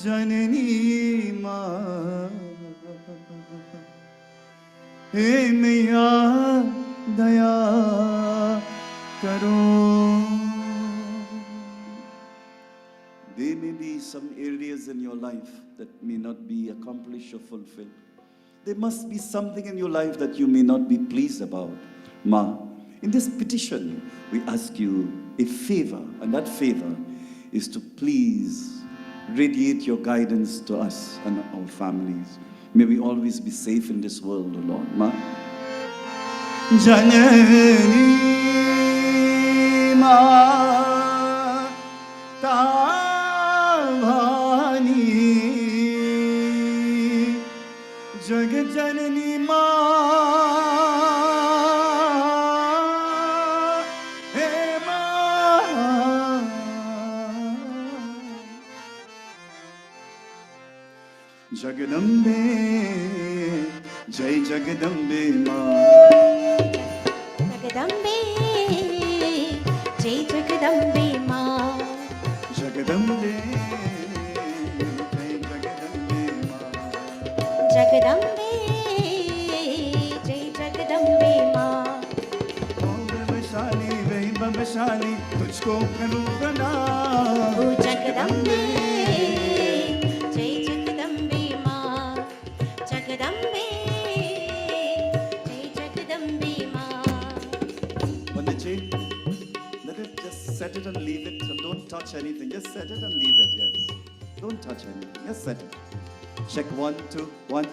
जननी माँ हे मैया दया करो. There may be some areas in your life that may not be accomplished or fulfilled. There must be something in your life that you may not be pleased about. Ma, in this petition, we ask you a favor, and that favor is to please radiate your guidance to us and our families. May we always be safe in this world, O Lord. Ma. Janani Mata जग जननी माँ हे माँ जगदम्बे जय जगदम्बे माँ जगदम्बे जय जगदम्बे माँ जगदम्बे जगदम्बे जय जगदम्बे माँ वैभवशाली वैभवशाली तुझको करूँ प्रणाम ओ जगदम्बे जय जगदम्बे माँ जगदम्बे जय जगदम्बे माँ. Pandit ji, let it just set it and leave it. So don't touch anything. Just set it and leave it. Yes. Don't touch anything. Just set it. Check 1, 2, 1.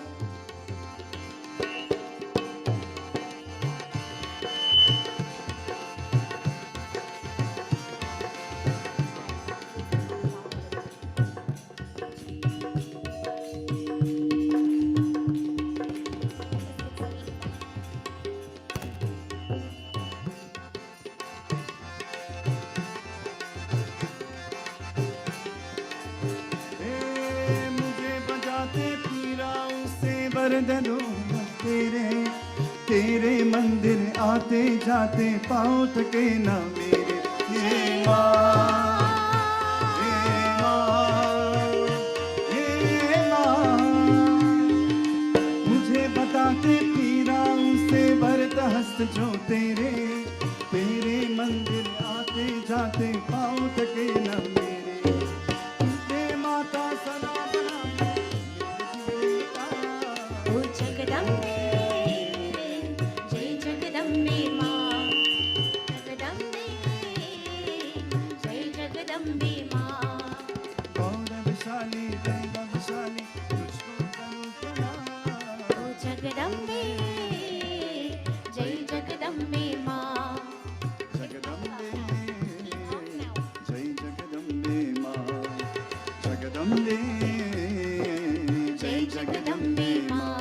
तेरे तेरे मंदिर आते जाते पाँव थके ना मेरे ये माँ मुझे बताते पीरा उनसे भरता हस्त जो तेरे तेरे मंदिर आते जाते पाँव थके ना मेरे तुझे माता सदा बना ओ जगदम्बे जय जगदम्बे माँ जगदम्बे जय जगदम्बे माँ गौरवशाली वैभवशाली तुझको करूं प्रणाम ओ जगदम्बे जय जगदम्बे माँ जगदम्बे जय जगदम्बे माँ जगदम्बे जय जगदम्बे माँ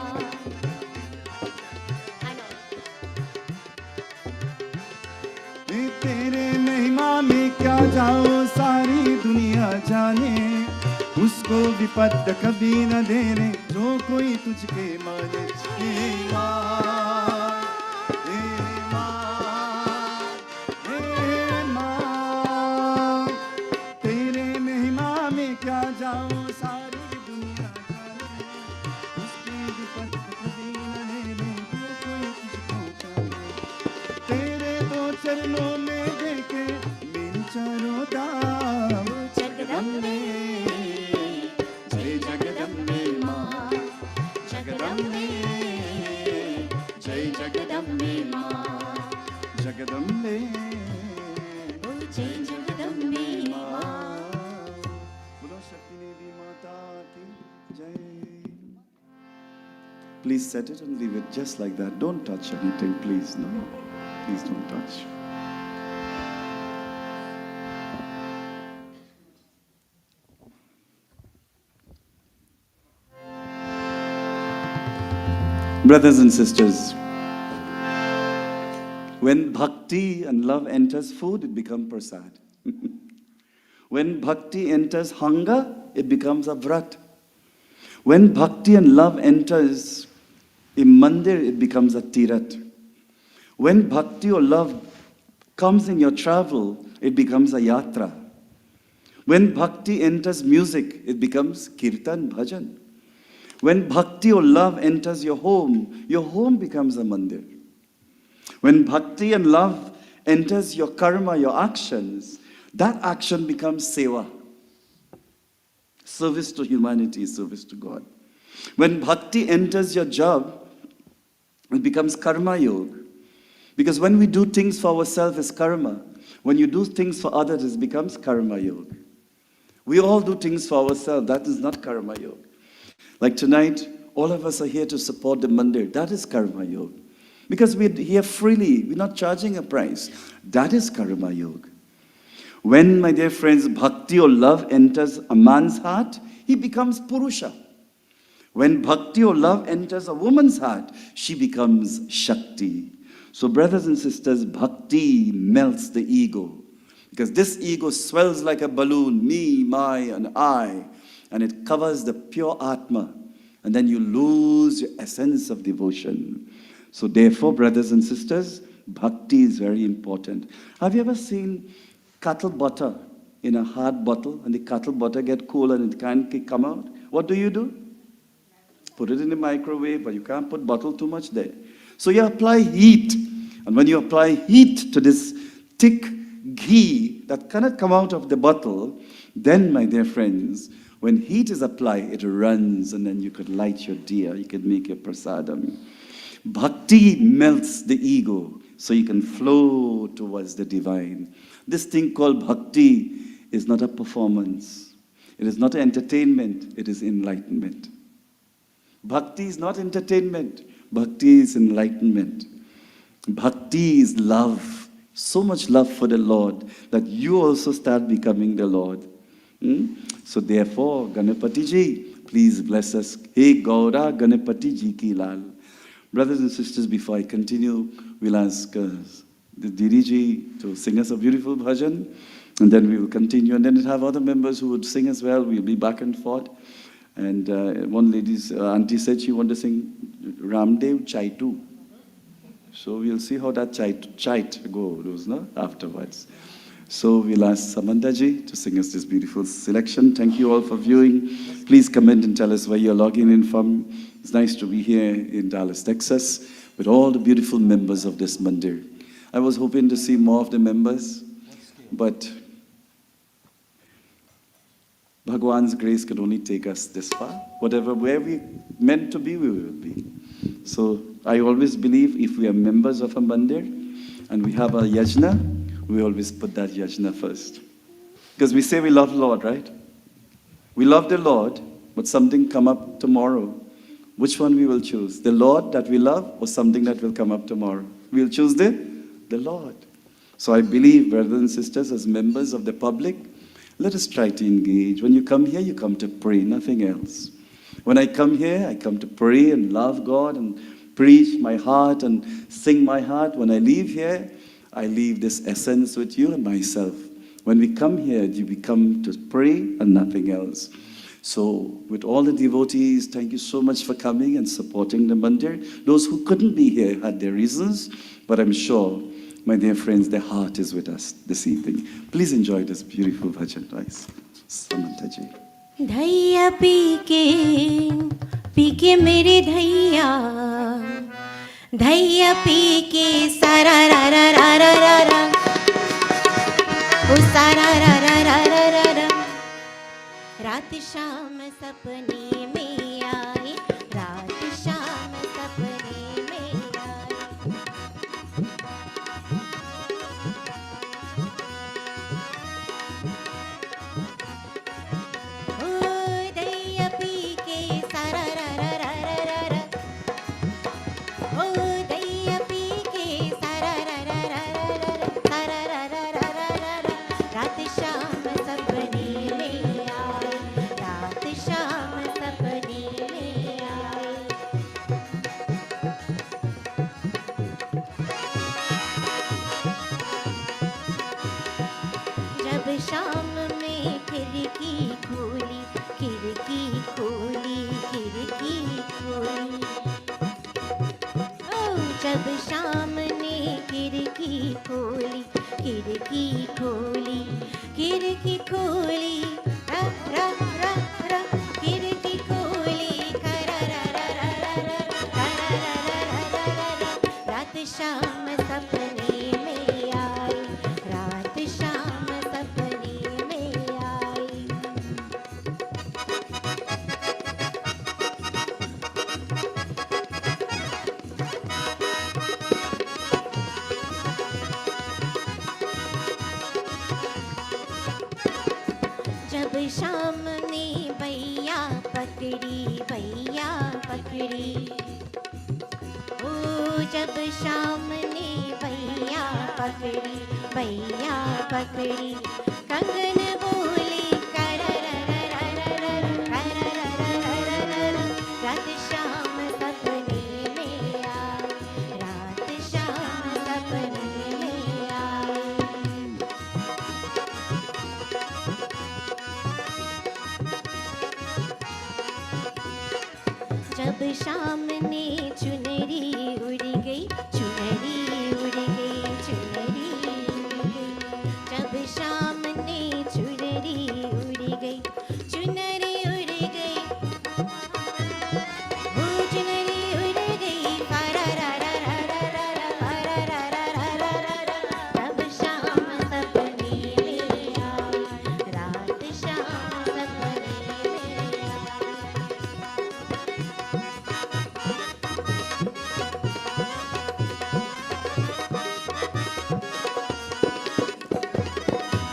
तेरे महिमा में क्या जाओ सारी दुनिया जाने उसको विपद कभी न देने जो कोई तुझके माने हे माँ हे माँ तेरे महिमा में क्या जाओ सारी दुनिया जाने उसकी विपद कभी न देने जो कोई तुझको जाने तेरे दो चरणों में देखे मेरी चारों दाम जगदम्बे जय जगदम्बे माँ जगदम्बे जय जगदम्बे माँ जगदम्बे ओ जय जगदम्बे माँ बोलो शक्ति देवी माता की जय. Please set it and leave it just like that. Don't touch anything, please. No, please don't touch. Brothers and sisters, when bhakti and love enters food, it becomes prasad. When bhakti enters hunger, it becomes a vrat. When bhakti and love enters a mandir, it becomes a tirat. When bhakti or love comes in your travel, it becomes a yatra. When bhakti enters music, it becomes kirtan, bhajan. When bhakti or love enters your home becomes a mandir. When bhakti and love enters your karma, your actions, that action becomes seva. Service to humanity, service to God. When bhakti enters your job, it becomes karma yoga. Because when we do things for ourselves, it's karma. When you do things for others, it becomes karma yoga. We all do things for ourselves. That is not karma yoga. Like tonight, all of us are here to support the mandir. That is karma yoga. Because we're here freely. We're not charging a price. That is karma yoga. When, my dear friends, bhakti or love enters a man's heart, he becomes purusha. When bhakti or love enters a woman's heart, she becomes shakti. So brothers and sisters, bhakti melts the ego. Because this ego swells like a balloon, me, my, and I. And it covers the pure Atma. And then you lose your essence of devotion. So therefore, brothers and sisters, bhakti is very important. Have you ever seen cattle butter in a hard bottle, and the cattle butter get cool and it can't come out? What do? Put it in the microwave, but you can't put butter too much there. So you apply heat. And when you apply heat to this thick ghee that cannot come out of the bottle, then, my dear friends, when heat is applied, it runs, and then you could light your diya, you could make your prasadam. Bhakti melts the ego, so you can flow towards the divine. This thing called bhakti is not a performance. It is not entertainment, it is enlightenment. Bhakti is not entertainment. Bhakti is enlightenment. Bhakti is love. So much love for the Lord that you also start becoming the Lord. So therefore, Ganapati Ji, please bless us. Hey Gaura Ganapati Ji ki lal. Brothers and sisters, before I continue, we'll ask the Didi Ji to sing us a beautiful bhajan, and then we will continue. And then we'll have other members who would sing as well. We'll be back and forth. And one lady's auntie said she wanted to sing Ramdev Chaitu. So we'll see how that chait goes, no? Afterwards. So we'll ask Samantha Ji to sing us this beautiful selection. Thank you all for viewing. Please comment and tell us where you're logging in from. It's nice to be here in Dallas, Texas, with all the beautiful members of this mandir. I was hoping to see more of the members, but Bhagwan's grace could only take us this far. Where we meant to be, we will be. So I always believe if we are members of a mandir and we have a yajna, we always put that yajna first. Because we say we love the Lord, right? We love the Lord, but something come up tomorrow. Which one we will choose? The Lord that we love or something that will come up tomorrow? We'll choose the Lord. So I believe, brothers and sisters, as members of the public, let us try to engage. When you come here, you come to pray, nothing else. When I come here, I come to pray and love God and preach my heart and sing my heart. When I leave here, I leave this essence with you and myself. When we come here, we come to pray and nothing else. So with all the devotees, thank you so much for coming and supporting the mandir. Those who couldn't be here had their reasons, but I'm sure, my dear friends, their heart is with us this evening. Please enjoy this beautiful bhajan, guys. Samantha Ji. धैया पी के मेरे धैया पी के सारा रा रा रा रा रा रा ओ सारा रा रा रा रा रा रा रात शाम सपने में आए रात शाम सपने में आए ओ दैया पी के सारा रा रा रा रा रा रा ओ दैया पी के सारा रा रा रा रा रा रा सारा रा रा रा रा रा रा रात शाम सपने में आए रात शाम सपने में आए जब शाम में खिड़की खोली खिड़की खोली खिड़की खोली ओ जब शाम ने खिड़की खोली खिड़की खोली खिड़की खोली रा रा रा रा खिड़की खोली खरा रा रा रा रा रा रा रात शाम सपने में आई रात शाम सपने में आई जब शाम ने भैया पकड़ी ओ जब शाम ने भैया पकड़ी कंगन बोली रात शाम सपने में आई रात शाम सपने में आई जब शाम ने चुनरी उड़ गई जब शाम ने चुनरी उड़ गई वो चुनरी उड़ गई फरा रा रा रा रा रा रा रा रा रा रा जब शाम सपने में आई रात शाम सपने में आई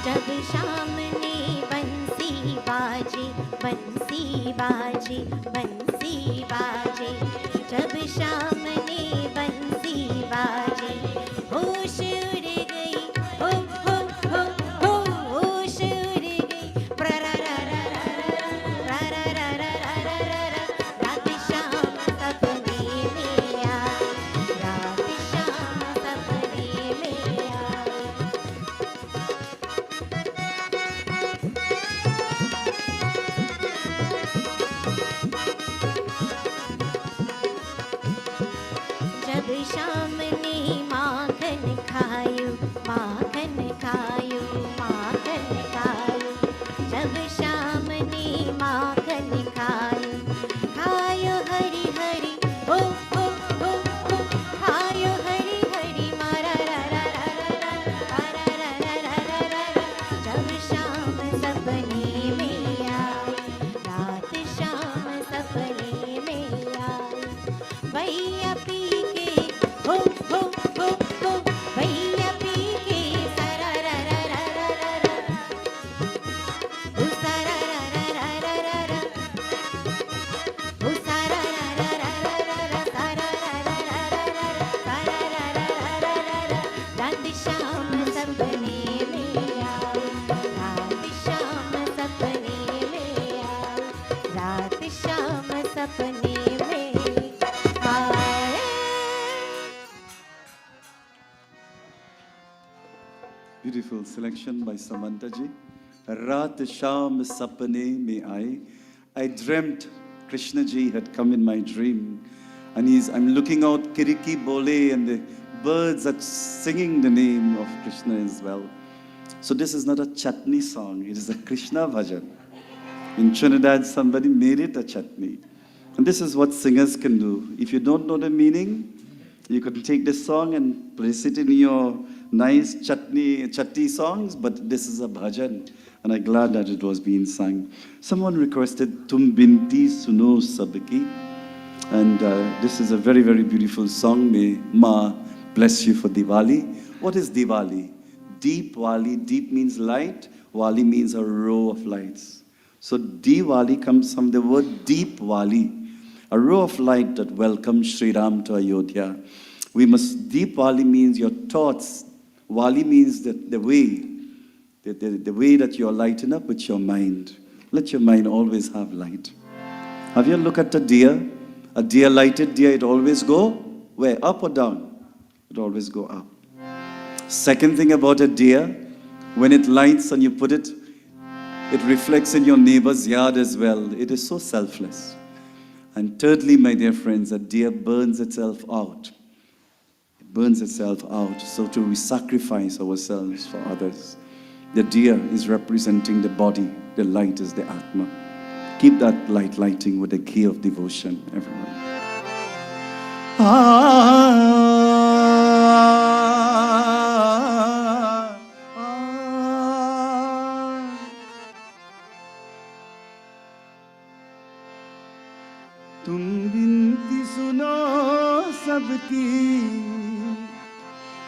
जब शाम ने बंसी बाजे जब शाम ने बंसी बाजे होश उड़ गई हो होश उड़ गई प्रा रा रा रा रा रा रा रा रा रा रा रात शाम सपने में आई रात शाम सपने में आई जब शाम ने माखन खायो जब शाम ने माखन खायो हरी हरी हो खायो हरी हरी मारा रा रा रा रा रा रा रा रा रा रा रा जब शाम सपने में आई रात शाम सपने में आई भैया पी के हो भैया पी के सरा रा रा रा रा रा रा ओ सरा रा रा रा रा रा रा ओ सरा रा रा रा रा रा रा सरा रा रा रा रा रा सरा रा रा रा रा रा रात शाम सपने में आई रात शाम सपने में आई रात शाम सपने में आए Beautiful selection by Samantha ji. Raat Sham Sapne Mein Aaye. I dreamt Krishna ji had come in my dream. And I'm looking out Kiriki Bole and the birds are singing the name of Krishna as well. So this is not a chutney song, it is a Krishna bhajan. In Trinidad, somebody made it a chutney. And this is what singers can do. If you don't know the meaning, you can take this song and place it in your nice chutney songs, but this is a bhajan, and I'm glad that it was being sung. Someone requested Tum Binti Suno Sabki, and this is a very, very beautiful song. May Ma bless you for Diwali. What is Diwali? Deep Wali. Deep means light. Wali means a row of lights. So Diwali comes from the word Deep Wali, a row of light that welcomes Sri Ram to Ayodhya. Deep Wali means your thoughts. Wali means the way that you're lighting up with your mind. Let your mind always have light. Have you looked at a deer? A deer, lighted deer, it always go where? Up or down? It always go up. Second thing about a deer, when it lights and you put it, it reflects in your neighbor's yard as well. It is so selfless. And thirdly, my dear friends, a deer burns itself out. Burns itself out. So too we sacrifice ourselves for others. The deer is representing the body, the light is the Atma. Keep that light lighting with the key of devotion, everyone. तुम विनती सुनो सबकी,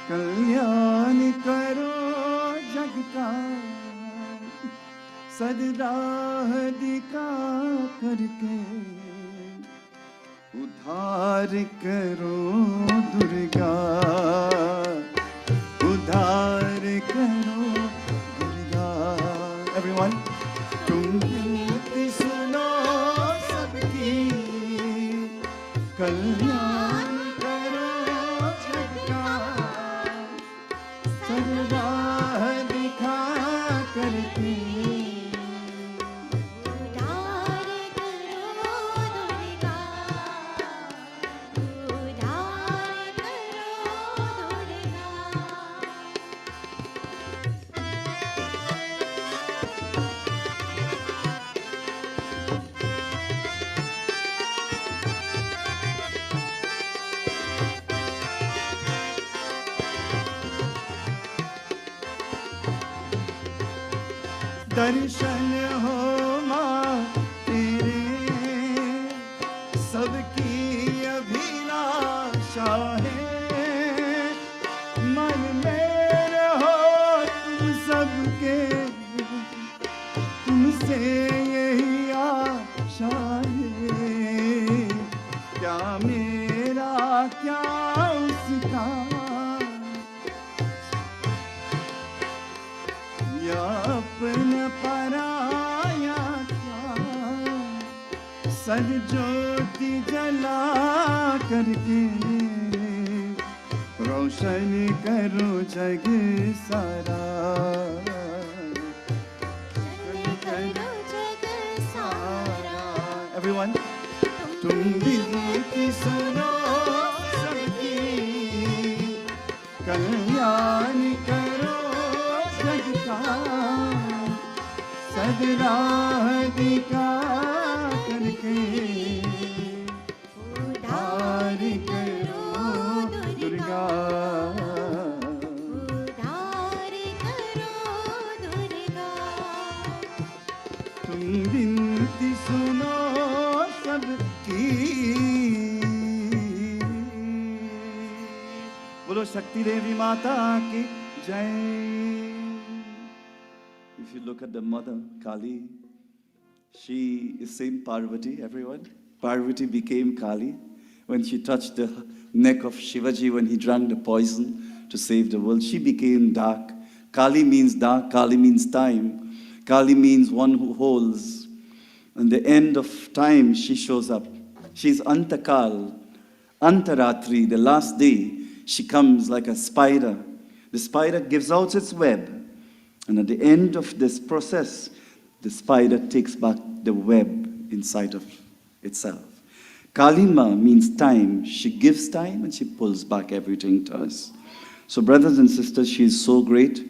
कल्याण करो जग का, सदराह दिखा करके उद्धार करो दुर्गा, उद्धार करो दुर्गा. Everyone, तुम विनती सुनो सबकी, कल्याण करो जग का, सदराह दिखा करके उद्धार करो दुर्गा, उद्धार करो दर्शन हो माँ तेरे, सबकी अभिलाषा है, मन में रहो तुम सबके, तुमसे यही आशा है, क्या मेरा क्या उसका, या अपना पराया क्या, सद ज्योति जला करके रोशन करो जग सारा, करो जग सारा. Everyone, तुम विनती सुनो सबकी, कल्याण करो जग का, सदराह दिखा करके उद्धार करो दुर्गा, उद्धार करो दुर्गा. तुम विनती सुनो सबकी. बोलो शक्ति देवी माता की जय. If you look at the mother, Kali, she is same Parvati, everyone. Parvati became Kali when she touched the neck of Shivaji when he drank the poison to save the world. She became dark. Kali means dark, Kali means time. Kali means one who holds. And the end of time, she shows up. She's Antakal, Antaratri, the last day. She comes like a spider. The spider gives out its web. And at the end of this process, the spider takes back the web inside of itself. Kalima means time. She gives time and she pulls back everything to us. So brothers and sisters, she is so great.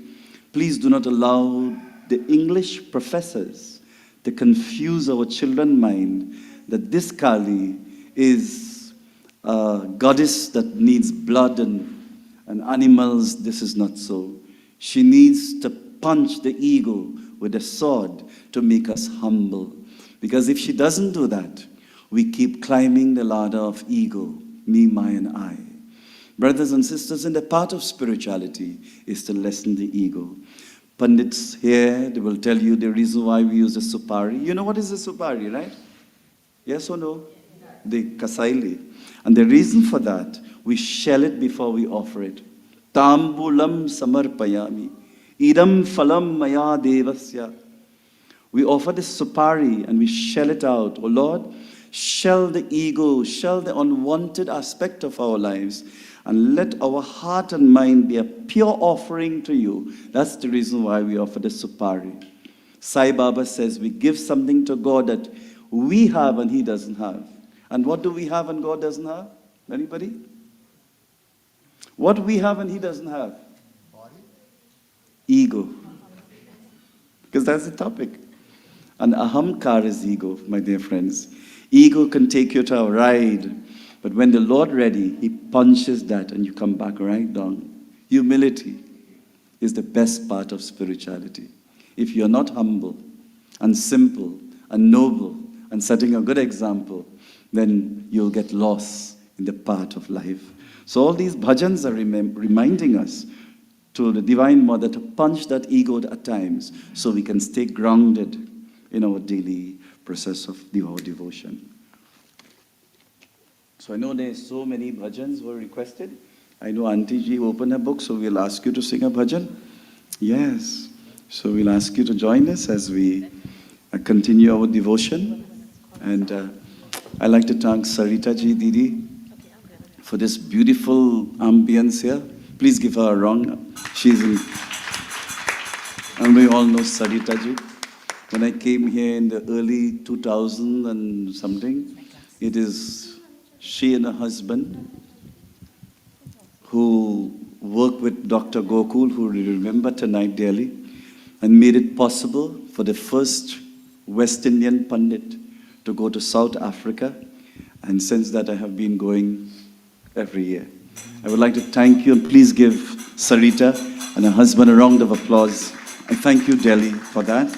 Please do not allow the English professors to confuse our children's mind that this Kali is a goddess that needs blood and animals. This is not so. She needs to punch the ego with a sword to make us humble. Because if she doesn't do that, we keep climbing the ladder of ego, me, my, and I. Brothers and sisters, in the path of spirituality is to lessen the ego. Pandits here, they will tell you the reason why we use the supari. You know what is the supari, right? Yes or no? The kasaili. And the reason for that, we shell it before we offer it. Tambulam samarpayami. Idam phalam maya devasya. We offer the supari and we shell it out. Oh Lord, shell the ego, shell the unwanted aspect of our lives, and let our heart and mind be a pure offering to you. That's the reason why we offer the supari. Sai Baba says we give something to God that we have and He doesn't have. And what do we have and God doesn't have? Anybody? What we have and He doesn't have? Ego. because that's the topic. And ahamkar is ego, my dear friends. Ego can take you to a ride, but when the Lord ready, He punches that and you come back right down. Humility is the best part of spirituality. If you're not humble and simple and noble and setting a good example, then you'll get lost in the path of life. So all these bhajans are reminding us to the Divine Mother to punch that ego at times so we can stay grounded in our daily process of our devotion. So I know there's so many bhajans were requested. I know Auntie Ji opened her book, so we'll ask you to sing a bhajan. Yes. So we'll ask you to join us as we continue our devotion. And I'd like to thank Sarita Ji Didi for this beautiful ambience here. Please give her a round. She's in, and we all know Sarita Ji. When I came here in the early 2000 and something, it is she and her husband who worked with Dr. Gokul, who we remember tonight dearly, and made it possible for the first West Indian Pandit to go to South Africa. And since that, I have been going every year. I would like to thank you, and please give Sarita and her husband a round of applause. I thank you, Delhi, for that.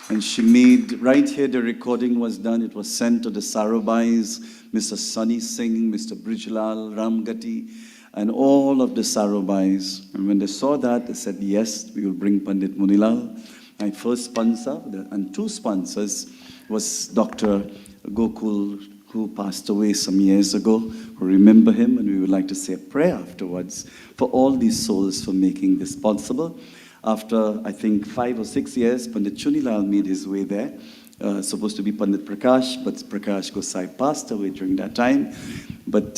And she made, right here the recording was done. It was sent to the Sarobais, Mr. Sunny Singh, Mr. Brijlal, Ramgati, and all of the Sarobais. And when they saw that, they said, yes, we will bring Pandit Munilal. My first sponsor, and two sponsors, was Dr. Gokul, who passed away some years ago. We remember him, and we would like to say a prayer afterwards for all these souls for making this possible. After, I think, 5 or 6 years, Pandit Chunilal made his way there. Supposed to be Pandit Prakash, but Prakash Gosai passed away during that time. But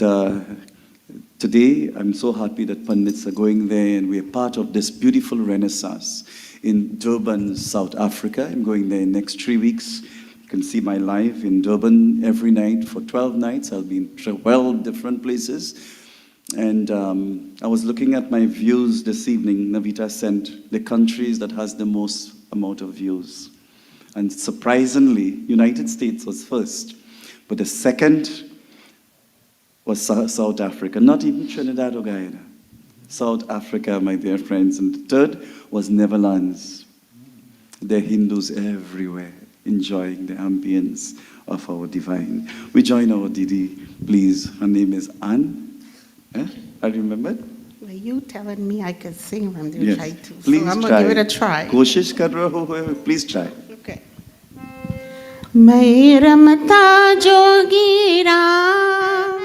today, I'm so happy that Pandits are going there, and we are part of this beautiful renaissance in Durban, South Africa. I'm going there in the next 3 weeks. You can see my life in Durban every night for 12 nights. I'll be in 12 different places. And I was looking at my views this evening. Navita sent the countries that has the most amount of views. And surprisingly, United States was first. But the second was South Africa, not even Trinidad or Guyana. South Africa, my dear friends. And the third was Netherlands. There are Hindus everywhere, enjoying the ambience of our divine. We join our Didi, please. Her name is Anne. I remembered? Well, you telling me I could sing, I'm going to Yes. try to. Please so I'm try. going to give it a try. Koshish kar rahe ho, please try. Okay. मैं रमता जोगी राम,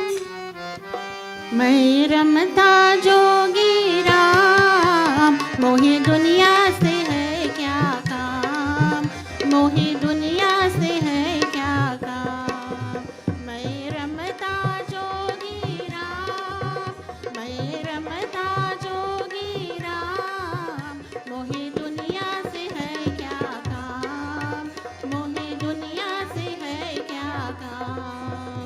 मैं रमता जोगी राम, मोहे दुनिया से है क्या काम, मोहे दुनिया से है क्या काम, मैं रमता जोगी राम, मैं रमता जोगी राम, मोहे दुनिया से है क्या काम, मोहे दुनिया से है क्या काम।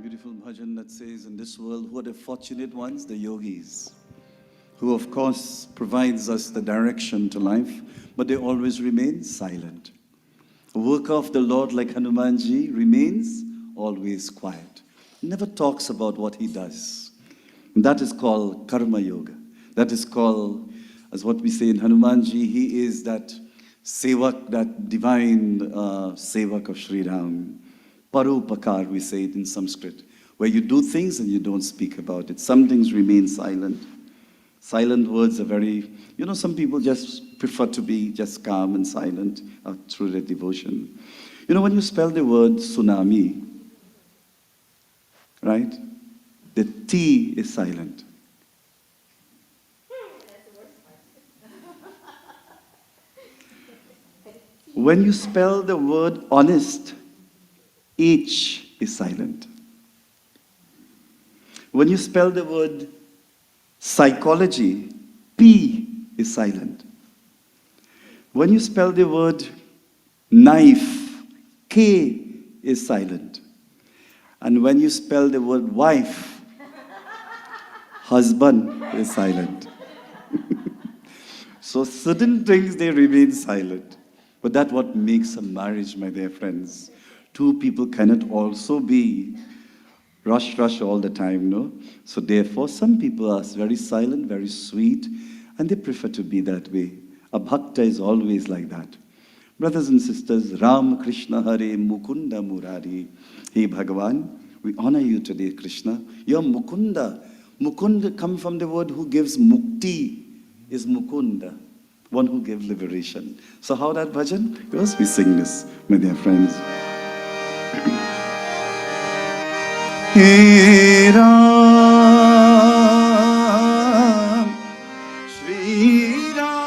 Beautiful bhajan that says, in this world, who are the fortunate ones? The yogis, who of course provides us the direction to life, but they always remain silent. A worker of the Lord like Hanumanji remains always quiet, never talks about what he does. And that is called karma yoga. That is called, as what we say in Hanumanji, he is that sevak, that divine sevak of Sri Ram. Parupakar, we say it in Sanskrit, where you do things and you don't speak about it. Some things remain silent. Silent words are very, some people just prefer to be just calm and silent through their devotion. When you spell the word tsunami, right? The T is silent. When you spell the word honest, H is silent. When you spell the word psychology, P is silent. When you spell the word knife, K is silent. And when you spell the word wife, husband is silent. So certain things, they remain silent. But that's what makes a marriage, my dear friends. Two people cannot also be rush all the time, no? So therefore, some people are very silent, very sweet, and they prefer to be that way. A bhakta is always like that. Brothers and sisters, Ram, Krishna, Hare, Mukunda, Murari. Hey Bhagavan, we honor you today, Krishna. You're Mukunda. Mukunda comes from the word who gives mukti, is Mukunda, one who gives liberation. So how that bhajan goes? We sing this, my dear friends. Hey Ram, Shri Ram,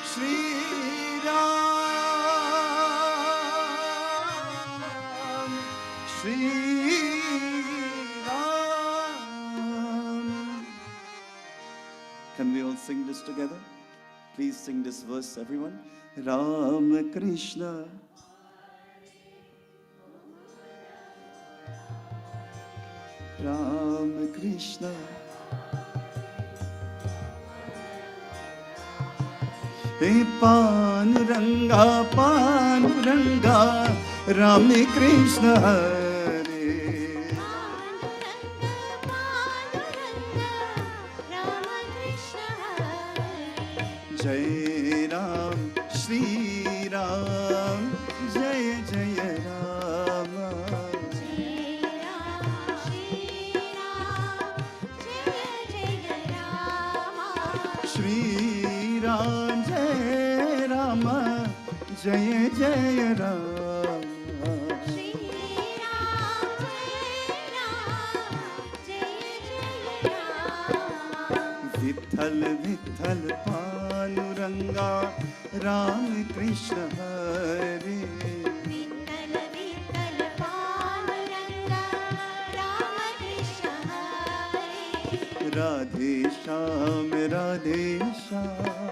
Shri Ram, Shri Ram. Can we all sing this together? Please sing this verse, everyone. Ram Krishna. Ram Krishna, Hey Panuranga, Panuranga, Ram Krishna Hare. Jai Ram, Shri Ram, Jai Jai Rama. Shri Ram, Jai Rama, Jai Jai Rama. Shri Ram, Jai Rama. Vitthal, Vitthal, Panuranga, Ram Krishna Hare. Vitthal, Vitthal, Panduranga, Rama Krishna Hare. Radhe Shyam, Radhe Shyam,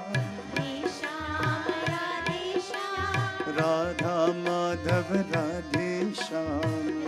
Radhe Shyam, Radha Madhav, Radhe Shyam.